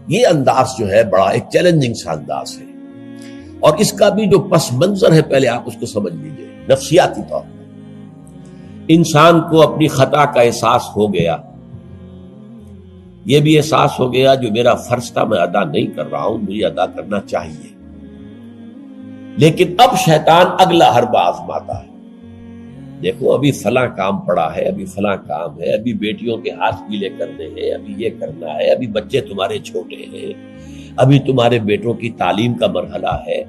یہ انداز جو ہے بڑا ایک چیلنجنگ سا انداز ہے، اور اس کا بھی جو پس منظر ہے پہلے آپ اس کو سمجھ لیجئے۔ نفسیاتی طور پر انسان کو اپنی خطا کا احساس ہو گیا، یہ بھی احساس ہو گیا جو میرا فرض تھا میں ادا نہیں کر رہا ہوں، مجھے ادا کرنا چاہیے، لیکن اب شیطان اگلا حربہ آزماتا ہے۔ دیکھو ابھی فلاں کام پڑا ہے، ابھی فلاں کام ہے، ابھی بیٹیوں کے ہاتھ گیلے کرنے ہیں، ابھی یہ کرنا ہے، ابھی بچے تمہارے چھوٹے ہیں، ابھی تمہارے بیٹوں کی تعلیم کا مرحلہ ہے،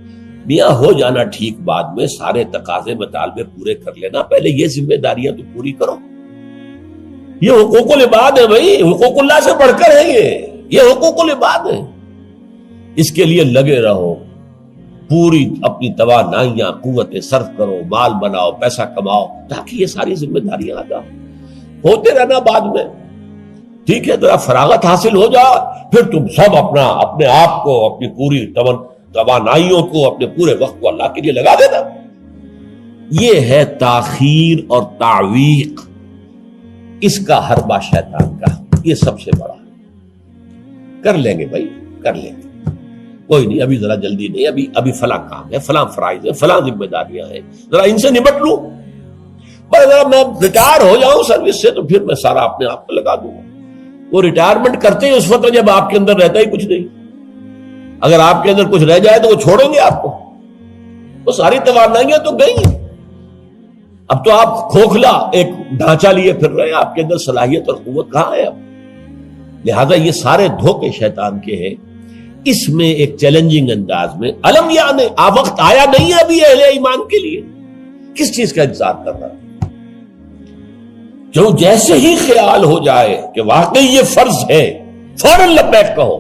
میاں ہو جانا ٹھیک، بعد میں سارے تقاضے مطالبے پورے کر لینا، پہلے یہ ذمہ داریاں تو پوری کرو۔ یہ حقوق العباد ہے بھائی، حقوق اللہ سے بڑھ کر ہے، یہ حقوق العباد ہے، اس کے لیے لگے رہو، پوری اپنی توانائیاں قوتیں صرف کرو، مال بناؤ، پیسہ کماؤ، تاکہ یہ ساری ذمہ داریاں ادا ہوتے رہنا۔ بعد میں ٹھیک ہے ذرا فراغت حاصل ہو جا، پھر تم سب اپنے آپ کو، اپنی پوری توانائیوں کو، اپنے پورے وقت کو اللہ کے لیے لگا دینا۔ یہ ہے تاخیر اور تعویق، اس کا حربہ شیطان کا، یہ سب سے بڑا۔ کر لیں گے بھائی، کر لیں گے، کوئی نہیں، ابھی ذرا جلدی نہیں، ابھی فلاں کام ہے، فلاں فرائض ہے، فلاں ذمہ داریاں ہیں، ذرا ان سے نمٹ لوں، بس ذرا میں ریٹائر ہو جاؤں سروس سے تو پھر میں سارا اپنے آپ کو لگا دوں گا۔ وہ ریٹائرمنٹ کرتے ہی اس وقت جب آپ کے اندر رہتا ہی کچھ نہیں، اگر آپ کے اندر کچھ رہ جائے تو وہ چھوڑیں گے آپ کو، وہ ساری توانائیاں تو گئی ہیں، اب تو آپ کھوکھلا ایک ڈھانچہ لیے پھر رہے ہیں، آپ کے اندر صلاحیت اور قوت کہاں ہے اب؟ لہذا یہ سارے دھوکے شیطان کے ہیں۔ اس میں ایک چیلنجنگ انداز میں علم یعنی وقت آیا نہیں ہے ابھی اہل ایمان کے لیے، کس چیز کا انتظار کر رہا ہے؟ جو جیسے ہی خیال ہو جائے کہ واقعی یہ فرض ہے، فوراً لبیک کہو۔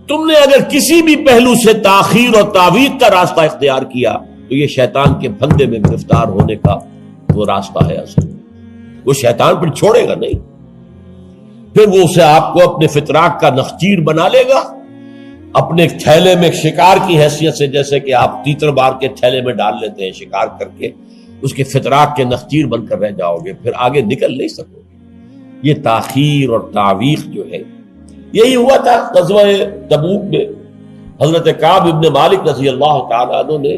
تم نے اگر کسی بھی پہلو سے تاخیر اور تعویق کا راستہ اختیار کیا تو یہ شیطان کے پھندے میں گرفتار ہونے کا وہ راستہ ہے اصل میں۔ وہ شیطان پھر چھوڑے گا نہیں، پھر وہ اسے آپ کو اپنے فطراک کا نخچیر بنا لے گا، اپنے تھیلے میں شکار کی حیثیت سے، جیسے کہ آپ تیتر بار کے تھیلے میں ڈال لیتے ہیں شکار کر کے، اس کے فطراک کے نخچیر بن کر رہ جاؤ گے، پھر آگے نکل نہیں سکو گے۔ یہ تاخیر اور تعویق جو ہے، یہی ہوا تھا غزوہ تبوک میں۔ حضرت کعب ابن مالک رضی اللہ تعالیٰ عنہ نے،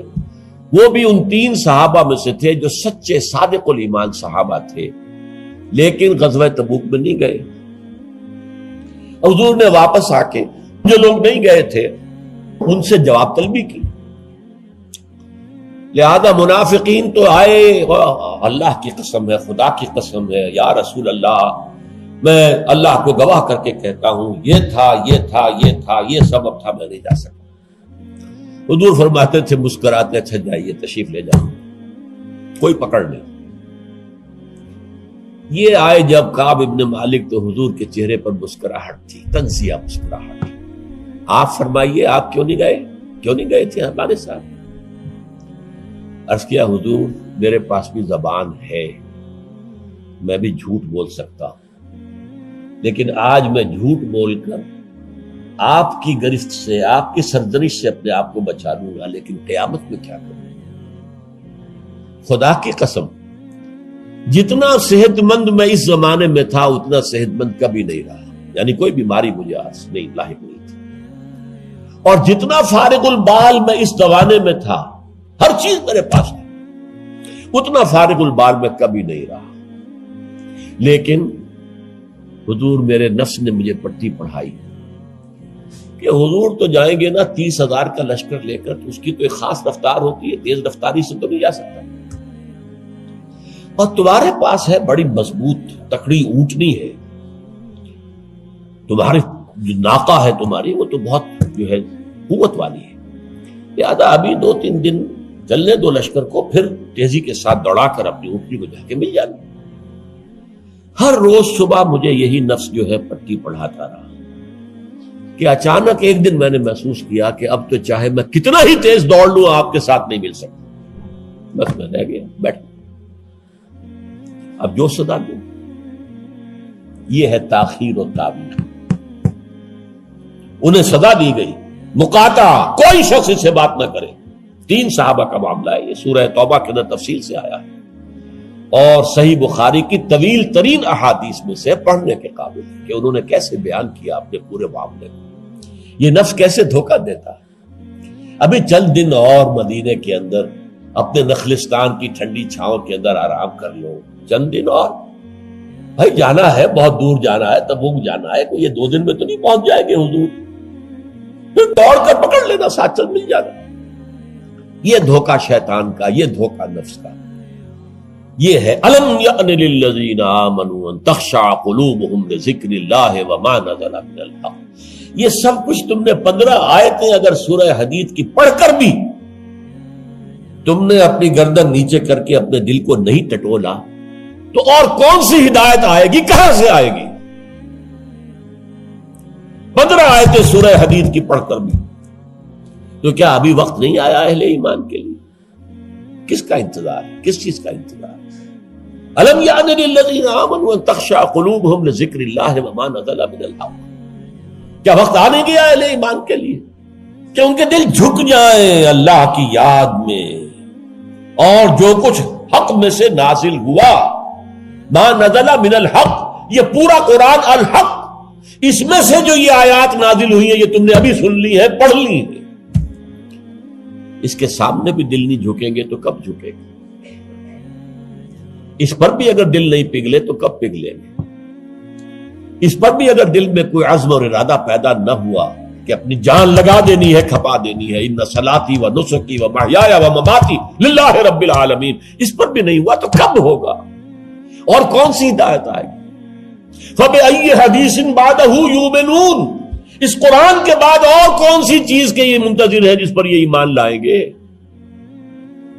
وہ بھی ان 3 صحابہ میں سے تھے جو سچے صادق الایمان صحابہ تھے، لیکن غزوہ تبوک میں نہیں گئے۔ حضور نے واپس آ کے جو لوگ نہیں گئے تھے ان سے جواب طلبی کی، لہذا منافقین تو آئے، اللہ کی قسم ہے، خدا کی قسم ہے یا رسول اللہ، میں اللہ کو گواہ کر کے کہتا ہوں یہ تھا یہ تھا یہ تھا، یہ سبب تھا، میں نہیں جا سکا۔ حضور فرماتے تھے مسکراتے، اچھا جائیے تشریف لے جاؤ، کوئی پکڑ نہیں۔ یہ آئے جب کعب ابن مالک تو حضور کے چہرے پر مسکراہٹ تھی، تنزیہ مسکراہٹ۔ آپ فرمائیے آپ کیوں نہیں گئے تھے ہمارے ساتھ؟ عرض کیا حضور میرے پاس بھی زبان ہے، میں بھی جھوٹ بول سکتا ہوں، لیکن آج میں جھوٹ بول کر آپ کی گرفت سے، آپ کی سرزنش سے اپنے آپ کو بچا لوں گا، لیکن قیامت میں کیا کروں؟ خدا کی قسم جتنا صحت مند میں اس زمانے میں تھا اتنا صحت مند کبھی نہیں رہا، یعنی کوئی بیماری مجھے آج نہیں لاحق نہیں تھی، اور جتنا فارغ البال میں اس زمانے میں تھا، ہر چیز میرے پاس تھی، اتنا فارغ البال میں کبھی نہیں رہا۔ لیکن حضور میرے نفس نے مجھے پٹی پڑھائی کہ حضور تو جائیں گے نا 30,000 کا لشکر لے کر، تو اس کی تو ایک خاص رفتار ہوتی ہے، تیز رفتاری سے تو نہیں جا سکتا، اور تمہارے پاس ہے بڑی مضبوط تکڑی اونٹنی ہے، تمہاری جو ناقہ ہے تمہاری وہ تو بہت جو ہے قوت والی ہے، لہذا ابھی 2-3 دن چلنے دو لشکر کو، پھر تیزی کے ساتھ دوڑا کر اپنی اونٹنی کو جا کے مل جانا۔ ہر روز صبح مجھے یہی نفس جو ہے پٹی پڑھاتا رہا کہ اچانک ایک دن میں نے محسوس کیا کہ اب تو چاہے میں کتنا ہی تیز دوڑ لوں آپ کے ساتھ نہیں مل سکتا، بس میں رہ گیا بیٹھ، اب جو صدا دوں۔ یہ ہے تاخیر و تعویق۔ انہیں سزا دی گئی، مقاطع، کوئی شخص اس سے بات نہ کرے۔ 3 صحابہ کا معاملہ ہے، یہ سورہ توبہ کے اندر تفصیل سے آیا ہے، اور صحیح بخاری کی طویل ترین احادیث میں سے پڑھنے کے قابل ہے کہ انہوں نے کیسے بیان کیا اپنے پورے معاملے کو۔ یہ نفس کیسے دھوکہ دیتا ہے. ابھی چند دن اور مدینے کے اندر اپنے نخلستان کی ٹھنڈی چھاؤں کے اندر آرام کر لو، چند دن اور. بھائی جانا ہے، بہت دور جانا ہے، تبوک جانا ہے، کوئی یہ 2 دن میں تو نہیں پہنچ جائیں گے حضور. پھر دوڑ کر پکڑ لینا، ساتھ چل مل جانا. یہ دھوکہ شیطان کا، یہ دھوکہ نفس کا. یہ ہے الم یأن للذین آمنوا ان تخشع قلوبہم لذکر اللہ وما نزل من الحق. یہ سب کچھ تم نے 15 آیتیں اگر سورہ حدید کی پڑھ کر بھی تم نے اپنی گردن نیچے کر کے اپنے دل کو نہیں ٹٹولا تو اور کون سی ہدایت آئے گی، کہاں سے آئے گی؟ 15 آیتیں سورہ حدید کی پڑھ کر بھی. تو کیا ابھی وقت نہیں آیا اہل ایمان کے لیے؟ کس کا انتظار ہے؟ کس چیز کا انتظار ہے؟ الم یأن للذین آمنوا ان تخشع قلوبہم لذکر اللہ وما نزل من الحق. کیا وقت آ نہیں گیا اہل ایمان کے لیے کہ ان کے دل جھک جائیں اللہ کی یاد میں، اور جو کچھ حق میں سے نازل ہوا، ما نزل من الحق، یہ پورا قرآن الحق، اس میں سے جو یہ آیات نازل ہوئی ہیں یہ تم نے ابھی سن لی ہے، پڑھ لی ہیں، اس کے سامنے بھی دل نہیں جھکیں گے تو کب جھکیں گے؟ اس پر بھی اگر دل نہیں پگھلے تو کب پگھلیں گے؟ اس پر بھی اگر دل میں کوئی عزم اور ارادہ پیدا نہ ہوا کہ اپنی جان لگا دینی ہے، کھپا دینی ہے، ان صلاتی و نسکی و محیایا و مماتی للہ رب العالمین، اس پر بھی نہیں ہوا تو کب ہوگا؟ اور کون سی ہدایت آئے گی؟ فبأی حدیث بعدہ یؤمنون، اس قرآن کے بعد اور کون سی چیز کے یہ منتظر ہے جس پر یہ ایمان لائیں گے؟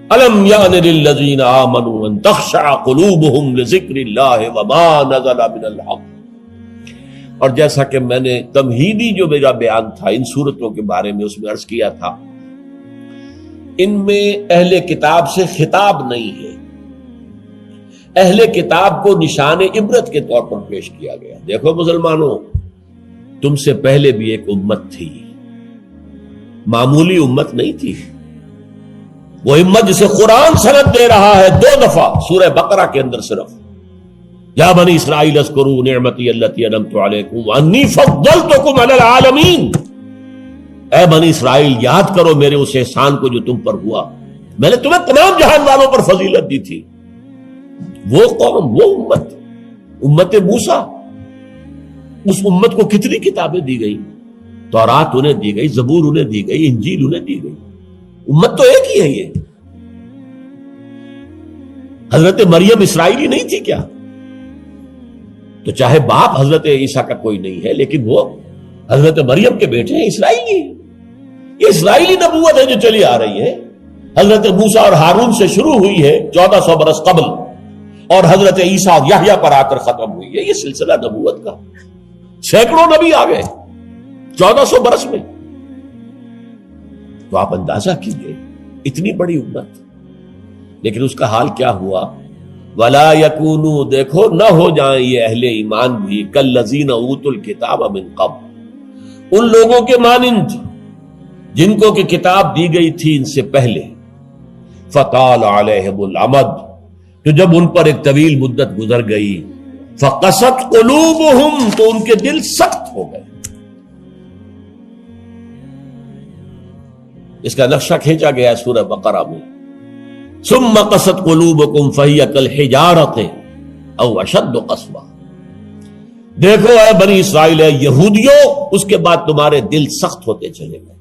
الم یأن للذین آمنوا ان تخشع قلوبہم لذکر اللہ وما نزل من الحق. اور جیسا کہ میں نے تمہیدی جو میرا بیان تھا ان صورتوں کے بارے میں، اس میں عرض کیا تھا ان میں اہل کتاب سے خطاب نہیں ہے، اہل کتاب کو نشان عبرت کے طور پر پیش کیا گیا. دیکھو مسلمانوں، تم سے پہلے بھی ایک امت تھی، معمولی امت نہیں تھی. وہ امت جسے قرآن سند دے رہا ہے 2 دفعہ سورہ بقرہ کے اندر صرف، یا بنی اسرائیل اذکروا نعمتی التی انعمت علیکم وانی فضلتکم علی العالمین. اے بنی اسرائیل، یاد کرو میرے اس احسان کو جو تم پر ہوا، میں نے تمہیں تمام جہان والوں پر فضیلت دی تھی. وہ قوم، وہ امت، امت موسیٰ، اس امت کو کتنی کتابیں دی گئی؟ تورات انہیں دی گئی، زبور انہیں دی گئی، انجیل انہیں دی گئی. امت تو ایک ہی ہے. یہ حضرت مریم اسرائیلی نہیں تھی کیا؟ تو چاہے باپ حضرت عیسیٰ کا کوئی نہیں ہے لیکن وہ حضرت مریم کے بیٹے ہیں، اسرائیلی. یہ اسرائیلی نبوت ہے جو چلی آ رہی ہے. حضرت موسیٰ اور ہارون سے شروع ہوئی ہے 1400 برس قبل، اور حضرت عیسیٰ اور یحییٰ پر آ کر ختم ہوئی ہے. یہ سلسلہ نبوت کا، سینکڑوں نبی آ گئے 1400 برس میں. تو آپ اندازہ کیجئے اتنی بڑی امت، لیکن اس کا حال کیا ہوا؟ وَلَا يَكُونُوا، دیکھو نہ ہو جائیں یہ اہل ایمان بھی كَالَّذِينَ أُوتُوا الْكِتَابَ مِن قَبْلُ، ان لوگوں کے مانند جن کو کہ کتاب دی گئی تھی ان سے پہلے. فَطَالَ عَلَيْهِمُ الْأَمَدُ، تو جب ان پر ایک طویل مدت گزر گئی، فَقَسَتْ قُلُوبُهُمْ، تو ان کے دل سخت ہو گئے. اس کا نقشہ کھینچا گیا ہے سورہ بقرہ میں. ثم قست قلوبکم فہی کالحجارۃ او اشد قسوہ. دیکھو اے بنی اسرائیل، اے یہودیوں، اس کے بعد تمہارے دل سخت ہوتے چلے گئے.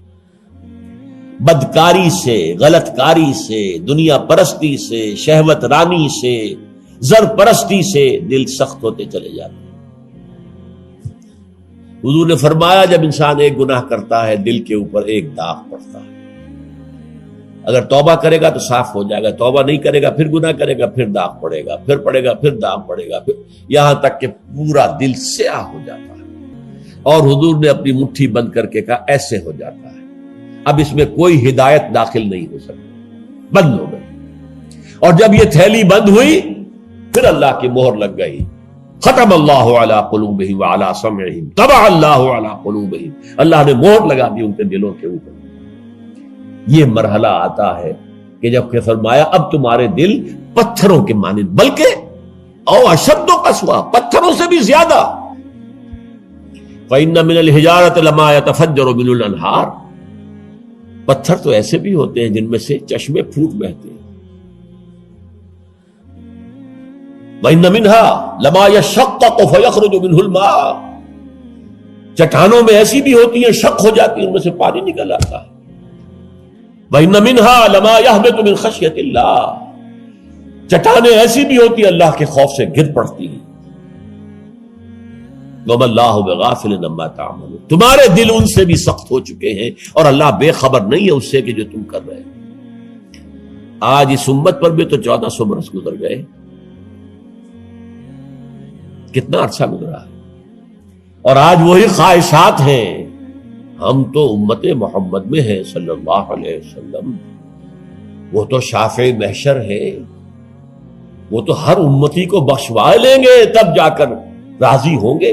بدکاری سے، غلط کاری سے، دنیا پرستی سے، شہوت رانی سے، زر پرستی سے دل سخت ہوتے چلے جاتے. حضور نے فرمایا جب انسان ایک گناہ کرتا ہے دل کے اوپر ایک داغ پڑتا ہے. اگر توبہ کرے گا تو صاف ہو جائے گا، توبہ نہیں کرے گا پھر گناہ کرے گا، پھر داغ پڑے گا، پھر پڑے گا، پھر داغ پڑے گا، پھر یہاں تک کہ پورا دل سیاہ ہو جاتا ہے. اور حضور نے اپنی مٹھی بند کر کے کہا ایسے ہو جاتا ہے، اب اس میں کوئی ہدایت داخل نہیں ہو سکتی، بند ہو گئی. اور جب یہ تھیلی بند ہوئی پھر اللہ کی مہر لگ گئی. ختم اللہ علی قلوبہم وعلی سمعہم طبع اللہ علی قلوبہم، اللہ نے مہر لگا دی ان کے دلوں کے اوپر. یہ مرحلہ آتا ہے کہ جب کہ فرمایا اب تمہارے دل پتھروں کے مانند، بلکہ او اشد قسوہ، پتھروں سے بھی زیادہ. فَإِنَّ مِنَ الْحِجَارَةِ لَمَا يَتَفَجَّرُ مِنْهُ الْأَنْهَارُ، پتھر تو ایسے بھی ہوتے ہیں جن میں سے چشمے پھوٹ بہتے ہیں. وَإِنَّ مِنْهَا لَمَا يَشَّقَّقُ فَيَخْرُجُ مِنْهُ الْمَاءُ، چٹانوں میں ایسی بھی ہوتی ہیں شق ہو جاتی ہیں ان میں سے پانی نکل آتا ہے. وَإِنَّ مِنْهَا لَمَا يَهْبِطُ مِنْ خَشْيَةِ اللَّهِ، چٹانیں ایسی بھی ہوتی ہیں اللہ کے خوف سے گر پڑتی ہیں. وَمَا اللَّهُ بِغَافِلٍ عَمَّا تَعْمَلُونَ، تمہارے دل ان سے بھی سخت ہو چکے ہیں اور اللہ بے خبر نہیں ہے اس سے کہ جو تم کر رہے ہیں. آج اس امت پر بھی تو 1400 برس گزر گئے، کتنا عرصہ گزرا ہے، اور آج وہی خواہشات ہیں. ہم تو امت محمد میں ہیں صلی اللہ علیہ وسلم، وہ تو شافع محشر ہے، وہ تو ہر امتی کو بخشوا لیں گے تب جا کر راضی ہوں گے.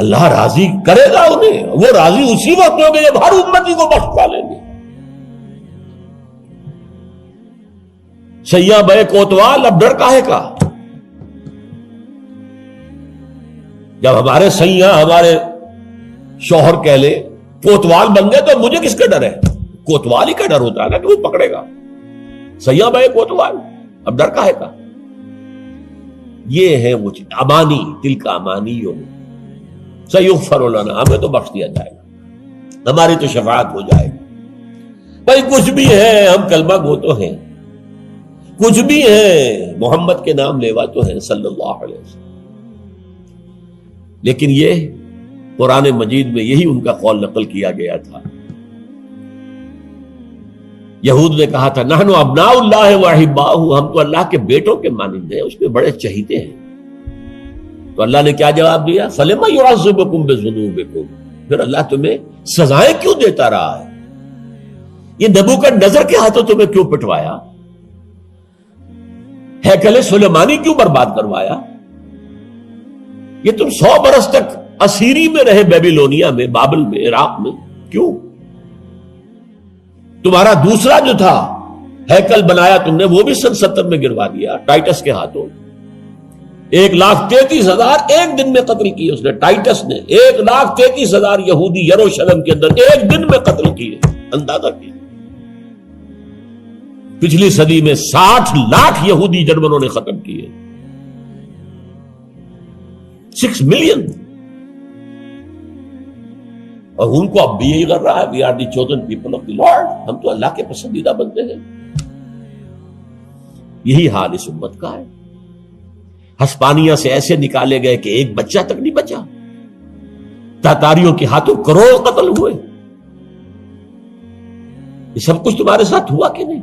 اللہ راضی کرے گا انہیں، وہ راضی اسی وقت ہوں گے جب ہر امتی کو بخشوا لیں گے. سیاں بے کوتوال، اب ڈر کاہے کا؟ جب ہمارے سیاں ہمارے شوہر کہہ لے کوتوال بن گئے تو مجھے کس کا ڈر ہے؟ کوتوال ہی کا ڈر ہوتا ہے نا کہ وہ پکڑے گا. سیاں بے کوتوال، اب ڈر کاہے کا؟ یہ ہے وہ چیز، امانی، دل کا امانی ہو. سیغفر لنا، ہمیں تو بخش دیا جائے گا، ہماری تو شفاعت ہو جائے گی. بھائی کچھ بھی ہے، ہم کلمہ گو تو ہیں، کچھ بھی ہیں، محمد کے نام لیوا تو ہیں صلی اللہ علیہ وسلم. لیکن یہ قرآن مجید میں یہی ان کا قول نقل کیا گیا تھا. یہود نے کہا تھا نحن ابناء اللہ واحباہ، ہم تو اللہ کے بیٹوں کے مانند ہیں، اس کے بڑے چہیتے ہیں. تو اللہ نے کیا جواب دیا؟ فلما يعذبكم بذنوبكم، پھر اللہ تمہیں سزائیں کیوں دیتا رہا ہے؟ یہ نبوکدنضر کے ہاتھوں تمہیں کیوں پٹوایا؟ ہیکل سلیمانی کیوں برباد کروایا؟ یہ تم 100 برس تک اسیری میں رہے، بیبیلونیا میں، بابل میں، عراق میں، کیوں؟ تمہارا دوسرا جو تھا ہیکل بنایا تم نے، وہ بھی سن 70 میں گروا دیا ٹائٹس کے ہاتھوں. 1,33,000 ایک دن میں قتل کیے اس نے، ٹائٹس نے 1,33,000 یہودی یروشلم کے اندر ایک دن میں قتل کیے. اندازہ کیے. پچھلی صدی میں 60 لاکھ یہودی جرمنوں نے ختم کیے. 6 ملین. اور ان کو اب بھی یہی کر رہا ہے، we are the chosen people of the lord, ہم تو اللہ کے پسندیدہ بندے ہیں. یہی حال اس امت کا ہے. ہسپانیہ سے ایسے نکالے گئے کہ ایک بچہ تک نہیں بچا. تاتاریوں کے ہاتھوں کروڑ قتل ہوئے. یہ سب کچھ تمہارے ساتھ ہوا کہ نہیں؟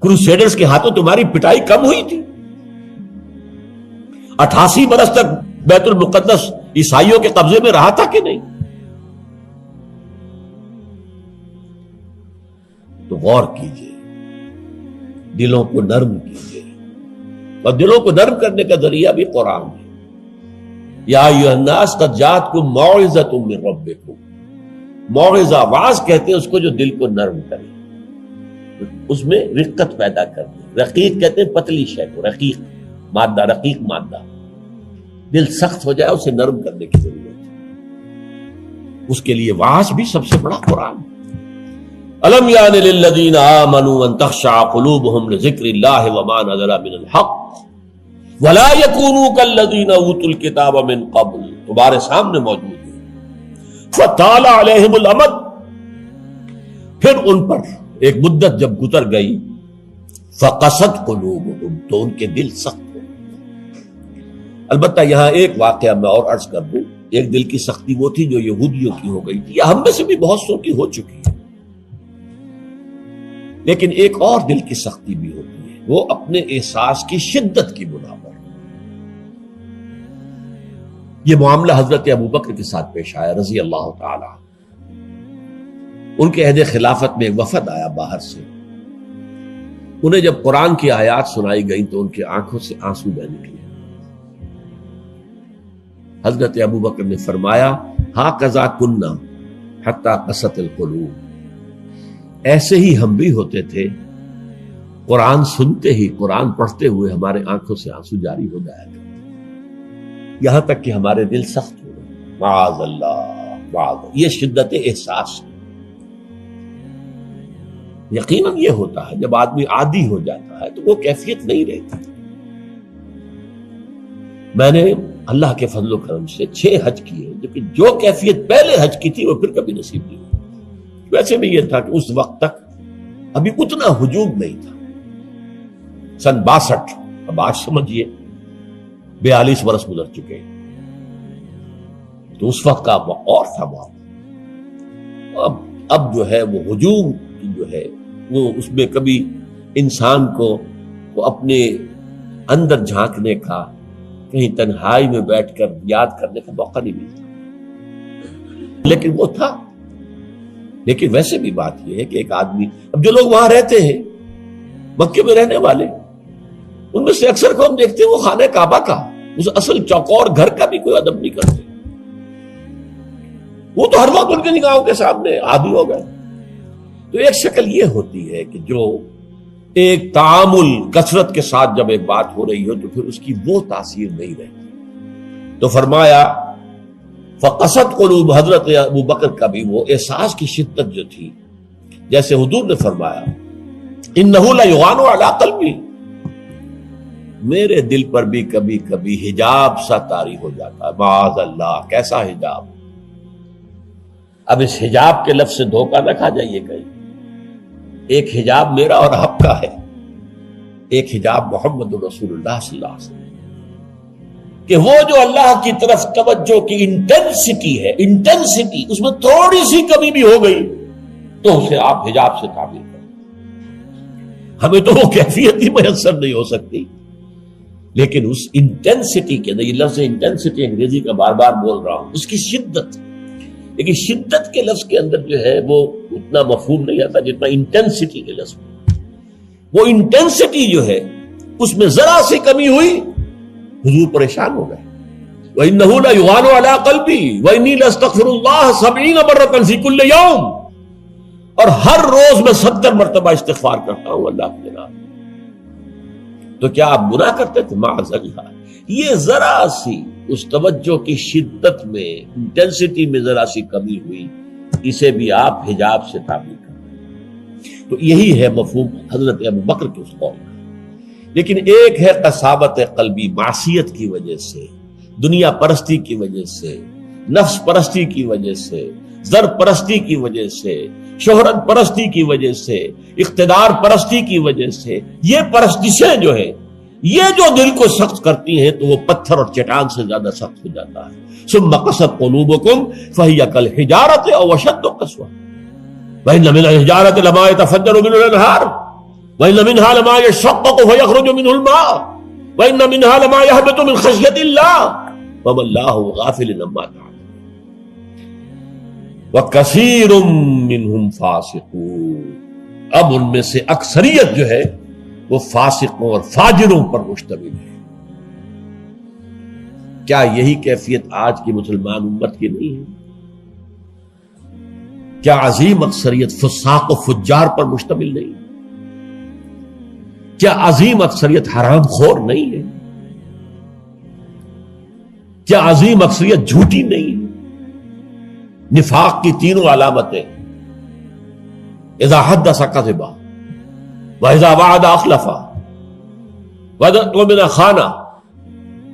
کروسیڈرز کے ہاتھوں تمہاری پٹائی کم ہوئی تھی؟ 88 برس تک بیت المقدس عیسائیوں کے قبضے میں رہا تھا کہ نہیں؟ تو غور کیجئے، دلوں کو نرم کیجئے، اور دلوں کو نرم کرنے کا ذریعہ بھی قرآن ہے. یا ایھا الناس قد جاءتکم موعظۃ من ربکم. موعظہ، واعظ کہتے ہیں اس کو جو دل کو نرم کرے، اس میں رقت پیدا کر دے. رقیق کہتے ہیں پتلی شے کو، رقیق مادہ، رقیق مادہ. دل سخت ہو جائے اسے نرم کرنے کی ضرورت ہے. اس کے لیے واعظ بھی سب سے بڑا قرآن. الم یان للذین آمنوا ان تخشع قلوبهم لذکر اللہ وما نزل من الحق ولا یکونوا کالذین اوتوا الکتاب من قبل. تمہارے سامنے موجود ہے. فطال علیہم الامد، پھر ان پر ایک مدت جب گزر گئی، فقست قلوبهم، تو ان کے دل سخت ہو. البتہ یہاں ایک واقعہ میں اور عرض کر دوں. ایک دل کی سختی وہ تھی جو یہودیوں کی ہو گئی تھی، یا ہم میں سے بھی بہت سو کی ہو چکی ہے. لیکن ایک اور دل کی سختی بھی ہوتی ہے، وہ اپنے احساس کی شدت کی بنا پر. یہ معاملہ حضرت ابوبکر کے ساتھ پیش آیا رضی اللہ تعالی. ان کے عہد خلافت میں ایک وفد آیا باہر سے. انہیں جب قرآن کی آیات سنائی گئیں تو ان کی آنکھوں سے آنسو بہہ نکلے. حضرت ابوبکر نے فرمایا ہاکذا کنا حتی قست القلوب. ایسے ہی ہم بھی ہوتے تھے، قرآن سنتے ہی، قرآن پڑھتے ہوئے ہمارے آنکھوں سے آنسو جاری ہو جایا کرتے، یہاں تک کہ ہمارے دل سخت ہو گئے. معاذ اللہ، معاذ اللہ، یہ شدت احساس ہے۔ یقیناً یہ ہوتا ہے جب آدمی عادی ہو جاتا ہے تو وہ کیفیت نہیں رہتی۔ میں نے اللہ کے فضل و کرم سے 6 حج کیے، لیکن جو کیفیت پہلے حج کی تھی وہ پھر کبھی نصیب نہیں ہوئی۔ ویسے بھی یہ تھا کہ اس وقت تک ابھی اتنا ہجوم نہیں تھا۔ سن 62، اب آج سمجھیے 42 برس گزر چکے، تو اس وقت کا اور تھا وہاں۔ اب جو ہے وہ ہجوم جو ہے وہ اس میں کبھی انسان کو اپنے اندر جھانکنے کا، کہیں تنہائی میں بیٹھ کر یاد کرنے کا موقع نہیں ملتا، لیکن وہ تھا۔ لیکن ویسے بھی بات یہ ہے کہ ایک آدمی، اب جو لوگ وہاں رہتے ہیں مکے میں رہنے والے، ان میں سے اکثر کو ہم دیکھتے ہیں وہ خانہ کعبہ کا، اس اصل چوکور گھر کا بھی کوئی ادب نہیں کرتے۔ وہ تو ہر وقت ان کے نگاہوں کے سامنے عادی ہو گئے۔ تو ایک شکل یہ ہوتی ہے کہ جو ایک تعامل کثرت کے ساتھ جب ایک بات ہو رہی ہو تو پھر اس کی وہ تاثیر نہیں رہتی۔ تو فرمایا فقست قلوب، حضرت ابو بکر کا بھی وہ احساس کی شدت جو تھی، جیسے حضور نے فرمایا انہ لیغان علی قلبی، میرے دل پر بھی کبھی کبھی حجاب سا طاری ہو جاتا ہے۔ معاذ اللہ، کیسا حجاب؟ اب اس حجاب کے لفظ سے دھوکہ نہ کھا جائیے کہیں۔ ایک حجاب میرا اور آپ کا ہے، ایک حجاب محمد رسول اللہ صلی اللہ علیہ وسلم، کہ وہ جو اللہ کی طرف توجہ کی انٹینسٹی ہے، انٹینسٹی اس میں تھوڑی سی کمی بھی ہو گئی تو اسے آپ حجاب سے تعبیر کریں۔ ہمیں تو وہ کیفیت ہی میسر نہیں ہو سکتی، لیکن اس انٹینسٹی کے اندر، یہ لفظ انٹینسٹی انگریزی کا بار بار بول رہا ہوں، اس کی شدت، لیکن شدت کے لفظ کے اندر جو ہے وہ اتنا مفہوم نہیں آتا جتنا انٹینسٹی کے لفظ میں۔ وہ انٹینسٹی جو ہے اس میں ذرا سی کمی ہوئی، حضور پریشان ہو گئے۔ وَإِنَّهُ لَيُغَانُ عَلَىٰ قَلْبِي وَإِنِّي لَأَسْتَغْفِرُ اللَّهَ 70 مَرَّةً فِي كُلِّ يَوْمٍ، اور ہر روز میں 70 مرتبہ استغفار کرتا ہوں اللہ کے نام۔ تو کیا آپ گناہ کرتے تھے؟ معاذ اللہ۔ یہ ذرا سی اس توجہ کی شدت میں، انٹینسٹی میں ذرا سی کمی ہوئی، اسے بھی آپ حجاب سے تعبیر کرتے ہیں۔ تو یہی ہے مفہوم حضرت ابو بکر کے اس قول کا۔ لیکن ایک ہے قساوت قلبی، معصیت کی وجہ سے، دنیا پرستی کی وجہ سے، نفس پرستی کی وجہ سے، زر پرستی کی وجہ سے، شہرت پرستی کی وجہ سے، اقتدار پرستی کی وجہ سے، یہ پرستشیں جو ہے یہ جو دل کو سخت کرتی ہیں تو وہ پتھر اور چٹان سے زیادہ سخت ہو جاتا ہے۔ ثم قست قلوبکم فہی کالحجارۃ او اشد قسوۃ وان من الحجارۃ لما يتفجر منه الانہار وان منها لما يشقق فيخرج منه الماء وان منها لما يهبط من خشیۃ اللہ وما اللہ غافل عما تعملون وکثیر منهم فاسقون۔ اب ان میں سے اکثریت جو ہے وہ فاسقوں اور فاجروں پر مشتمل ہے۔ کیا یہی کیفیت آج کی مسلمان امت کی نہیں ہے؟ کیا عظیم اکثریت فساق و فجار پر مشتمل نہیں؟ کیا عظیم اکثریت حرام خور نہیں ہے؟ کیا عظیم اکثریت جھوٹی نہیں ہے؟ نفاق کی تینوں علامتیں، اذا حدث کذب وَإِذَا وَعَدَ أَخْلَفَ وَإِذَا اؤْتُمِنَ خَانَ۔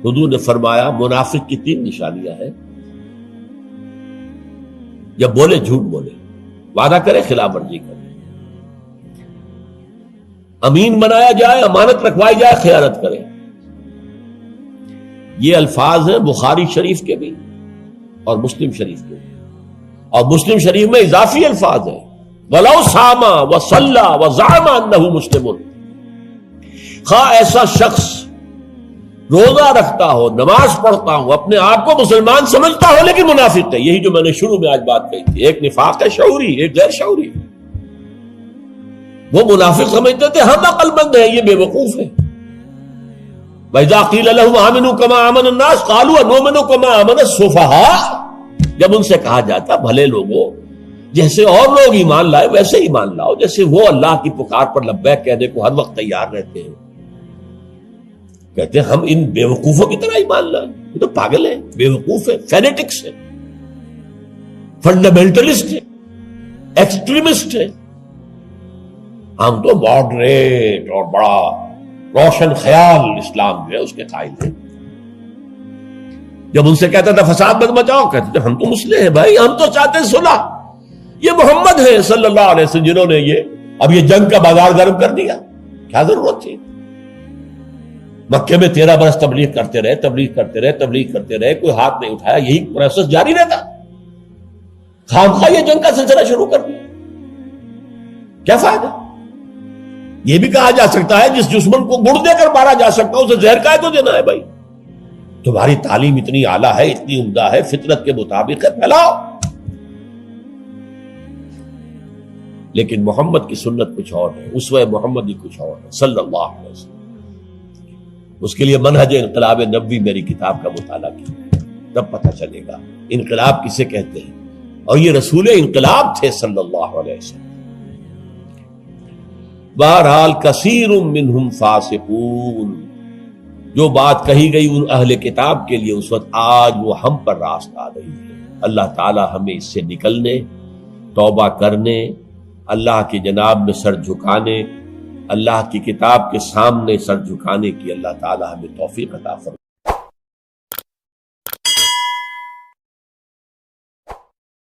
حضور نے فرمایا منافق کی 3 نشانیاں ہیں، جب بولے جھوٹ بولے، وعدہ کرے خلاف ورزی کرے، امین بنایا جائے، امانت رکھوائی جائے، خیانت کرے۔ یہ الفاظ ہیں بخاری شریف کے بھی اور مسلم شریف کے بھی، اور مسلم شریف میں اضافی الفاظ ہیں وَلَوْ صَامَ وَصَلَّى وَزَعَمَ أَنَّهُ مُسْلِمٌ۔ خواہ ایسا شخص روزہ رکھتا ہو، نماز پڑھتا ہو، اپنے آپ کو مسلمان سمجھتا ہو، لیکن منافق ہے۔ یہی جو میں نے شروع میں آج بات کہی تھی، ایک نفاق ہے شعوری، ایک غیر شعوری۔ وہ منافق سمجھتے تھے ہم عقل مند ہیں، یہ بے وقوف ہے۔ وَإِذَا قِيلَ لَهُمْ آمِنُوا كَمَا آمَنَ النَّاسُ قَالُوا أَنُؤْمِنُ كَمَا آمَنَ السُّفَهَاءُ۔ جب ان سے کہا جاتا بھلے لوگوں، جیسے اور لوگ ایمان لائے ویسے ایمان لاؤ، جیسے وہ اللہ کی پکار پر لبیک کہنے کو ہر وقت تیار رہتے ہیں، کہتے ہیں ہم ان بے وقوفوں کی طرح ایمان لائیں، یہ تو پاگل ہیں، بے وقوف ہیں، فینیٹکس ہیں۔ فنڈامنٹلسٹ ہے، ایکسٹریمسٹ ہے. ہم تو ماڈریٹ اور بڑا روشن خیال اسلام جو ہے اس کے قائل ہیں. جب ان سے کہتا تھا فساد مت مچاؤ، کہتے تھے ہم تو مسلم ہیں بھائی، ہم تو چاہتے ہیں صلح. یہ محمد ہے صلی اللہ علیہ وسلم جنہوں نے اب یہ جنگ کا بازار گرم کر دیا. کیا ضرورت تھی؟ مکے میں 13 برس تبلیغ کرتے رہے، کوئی ہاتھ نہیں اٹھایا، یہی پروسیس جاری رہتا. خامخواہ یہ جنگ کا سلسلہ شروع کر دیا، کیا فائدہ؟ یہ بھی کہا جا سکتا ہے جس دشمن کو گڑ دے کر مارا جا سکتا ہے اسے زہر کا کو دینا ہے. بھائی تمہاری تعلیم اتنی اعلیٰ ہے، اتنی عمدہ ہے، فطرت کے مطابق ہے، پھیلاؤ. لیکن محمد کی سنت کچھ اور ہے، اسوہ محمد ہی کچھ اور ہے صلی اللہ علیہ وسلم. اس کے لیے منہج انقلاب نبوی میری کتاب کا مطالعہ کیا، تب پتہ چلے گا انقلاب کسے کہتے ہیں. اور یہ رسول انقلاب تھے صلی اللہ علیہ وسلم. بہرحال کثیر منہم فاسقون، جو بات کہی گئی ان اہل کتاب کے لیے اس وقت، آج وہ ہم پر راست آ رہی ہے. اللہ تعالی ہمیں اس سے نکلنے، توبہ کرنے، اللہ کی جناب میں سر جھکانے، اللہ کی کتاب کے سامنے سر جھکانے کی اللہ تعالی ہمیں توفیق عطا فرمائے.